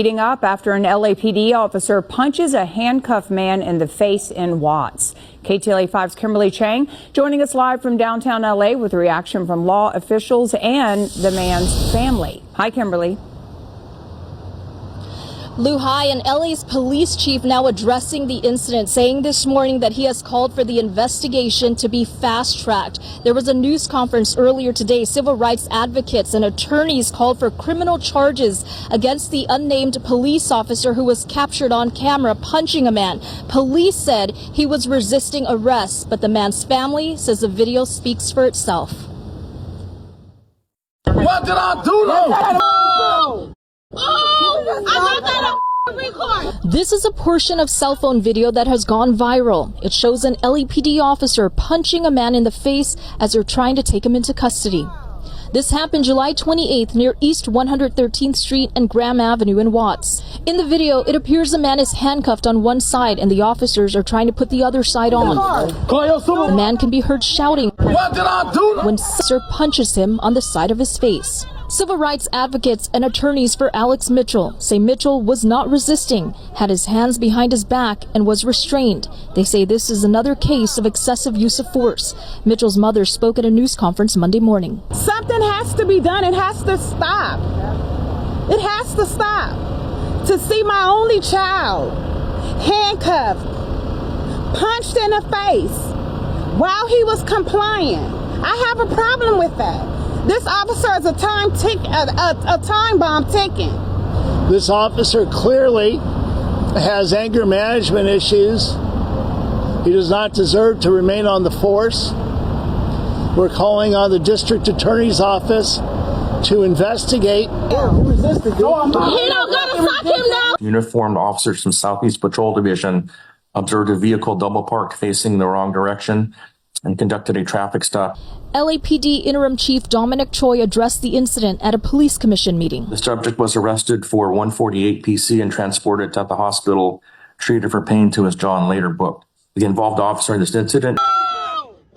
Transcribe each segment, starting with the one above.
Heating up after an LAPD officer punches a handcuffed man in the face in Watts. KTLA5's Kimberly Chang joining us live from downtown LA with reaction from law officials and the man's family. Hi, Kimberly. Lou, hi, and LA's police chief now addressing the incident, saying this morning that he has called for the investigation to be fast-tracked. There was a news conference earlier today. Civil rights advocates and attorneys called for criminal charges against the unnamed police officer who was captured on camera punching a man. Police said he was resisting arrest, but the man's family says the video speaks for itself. What did I do? This is a portion of cell phone video that has gone viral. It shows an LAPD officer punching a man in the face as they're trying to take him into custody. This happened July 28th near East 113th Street and Graham Avenue in Watts. In the video, it appears the man is handcuffed on one side and the officers are trying to put the other side on. The man can be heard shouting What did I do? when Sir punches him on the side of his face. Civil rights advocates and attorneys for Alex Mitchell say Mitchell was not resisting, had his hands behind his back, and was restrained. They say this is another case of excessive use of force. Mitchell's mother spoke at a news conference Monday morning. Something has to be done. It has to stop. It has to stop. To see my only child handcuffed, punched in the face while he was complying. I have a problem with that. This officer is a time bomb ticking. This officer clearly has anger management issues. He does not deserve to remain on the force. We're calling on the district attorney's office to investigate. He don't gotta stop him now. Uniformed officers from Southeast Patrol Division observed a vehicle double parked facing the wrong direction and conducted a traffic stop. LAPD Interim Chief Dominic Choi addressed the incident at a police commission meeting. The subject was arrested for 148 PC and transported to the hospital, treated for pain to his jaw and later booked. The involved officer in this incident.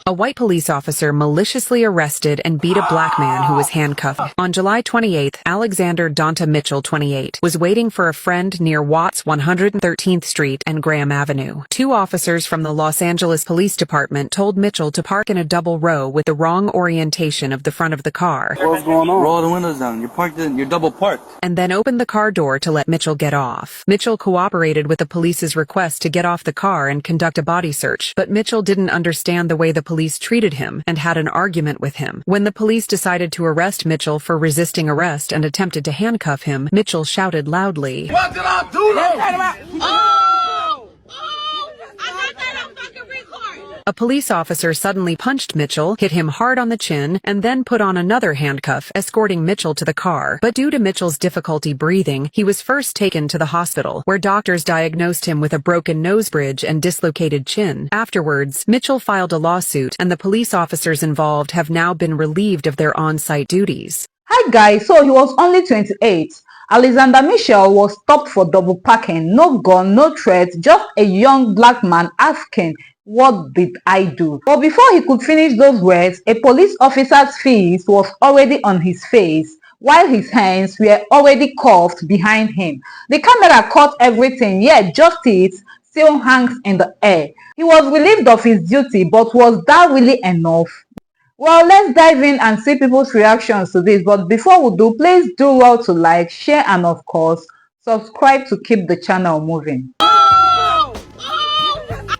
A white police officer maliciously arrested and beat a black man who was handcuffed. On July 28th, Alexander Donta Mitchell, 28, was waiting for a friend near Watts 113th Street and Graham Avenue. Two officers from the Los Angeles Police Department told Mitchell to park in a double row with the wrong orientation of the front of the car. What's going on? Roll the windows down. You're double parked. And then opened the car door to let Mitchell get off. Mitchell cooperated with the police's request to get off the car and conduct a body search, but Mitchell didn't understand the way the police treated him and had an argument with him. When the police decided to arrest Mitchell for resisting arrest and attempted to handcuff him, Mitchell shouted loudly, What did I do? A police officer suddenly punched Mitchell, hit him hard on the chin, and then put on another handcuff, escorting Mitchell to the car. But due to Mitchell's difficulty breathing, he was first taken to the hospital, where doctors diagnosed him with a broken nose bridge and dislocated chin. Afterwards, Mitchell filed a lawsuit, and the police officers involved have now been relieved of their on-site duties. Hi guys, so he was only 28. Alexander Mitchell was stopped for double parking, no gun, no threat, just a young black man asking, "What did I do?" But before he could finish those words, a police officer's fist was already on his face, while his hands were already cuffed behind him. The camera caught everything, yet justice still hangs in the air. He was relieved of his duty, but was that really enough? Well, let's dive in and see people's reactions to this. But before we do, please do well to like, share, and of course, subscribe to keep the channel moving.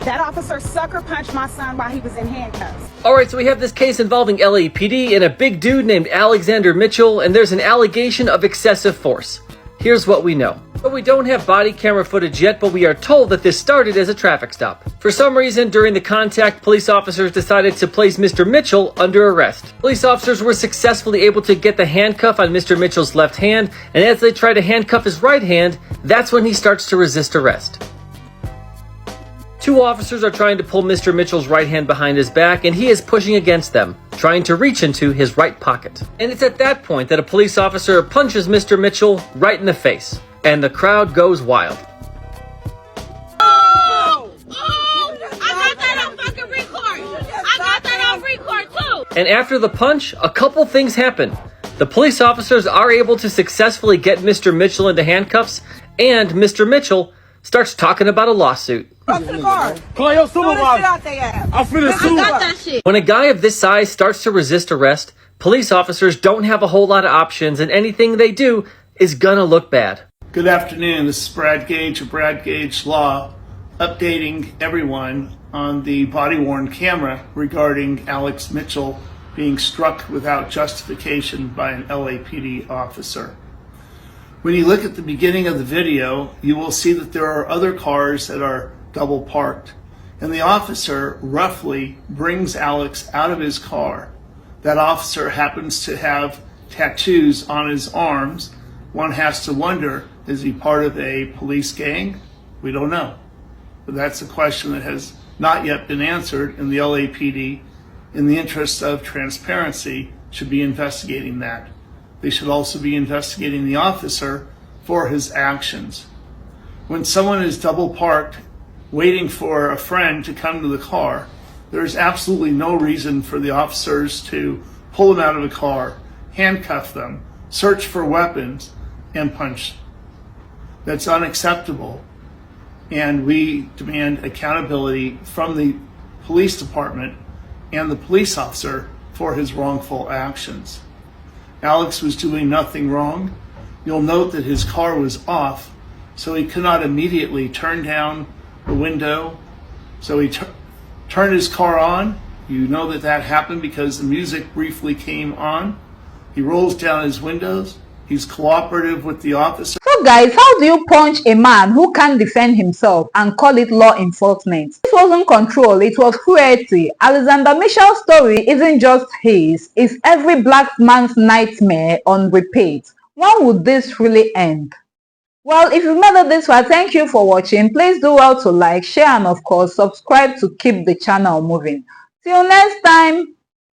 That officer sucker punched my son while he was in handcuffs. Alright, so we have this case involving LAPD and a big dude named Alexander Mitchell, and there's an allegation of excessive force. Here's what we know. But we don't have body camera footage yet, but we are told that this started as a traffic stop. For some reason, during the contact, police officers decided to place Mr. Mitchell under arrest. Police officers were successfully able to get the handcuff on Mr. Mitchell's left hand, and as they try to handcuff his right hand, that's when he starts to resist arrest. Two officers are trying to pull Mr. Mitchell's right hand behind his back, and he is pushing against them, trying to reach into his right pocket. And it's at that point that a police officer punches Mr. Mitchell right in the face, and the crowd goes wild. And after the punch, a couple things happen. The police officers are able to successfully get Mr. Mitchell into handcuffs, and Mr. Mitchell starts talking about a lawsuit. Call your supervisor. I'm finna sue. When a guy of this size starts to resist arrest, police officers don't have a whole lot of options, and anything they do is gonna look bad. Good afternoon. This is Brad Gage of Brad Gage Law, updating everyone on the body-worn camera regarding Alex Mitchell being struck without justification by an LAPD officer. When you look at the beginning of the video, you will see that there are other cars that are double parked, and the officer roughly brings Alex out of his car. That officer happens to have tattoos on his arms. One has to wonder, is he part of a police gang? We don't know. But that's a question that has not yet been answered, and the LAPD, in the interest of transparency, should be investigating that. They should also be investigating the officer for his actions. When someone is double parked, waiting for a friend to come to the car, there's absolutely no reason for the officers to pull them out of the car, handcuff them, search for weapons, and punch. That's unacceptable. And we demand accountability from the police department and the police officer for his wrongful actions. Alex was doing nothing wrong. You'll note that his car was off, so he could not immediately turn down the window. So he turned his car on. You know that that happened because the music briefly came on. He rolls down his windows. He's cooperative with the officer. So guys, how do you punch a man who can't defend himself and call it law enforcement? This wasn't control, it was cruelty. Alexander Mitchell's story isn't just his, it's every black man's nightmare on repeat. When would this really end? Well, if you've made it this far, thank you for watching. Please do well to like, share, and of course subscribe to keep the channel moving. Till next time.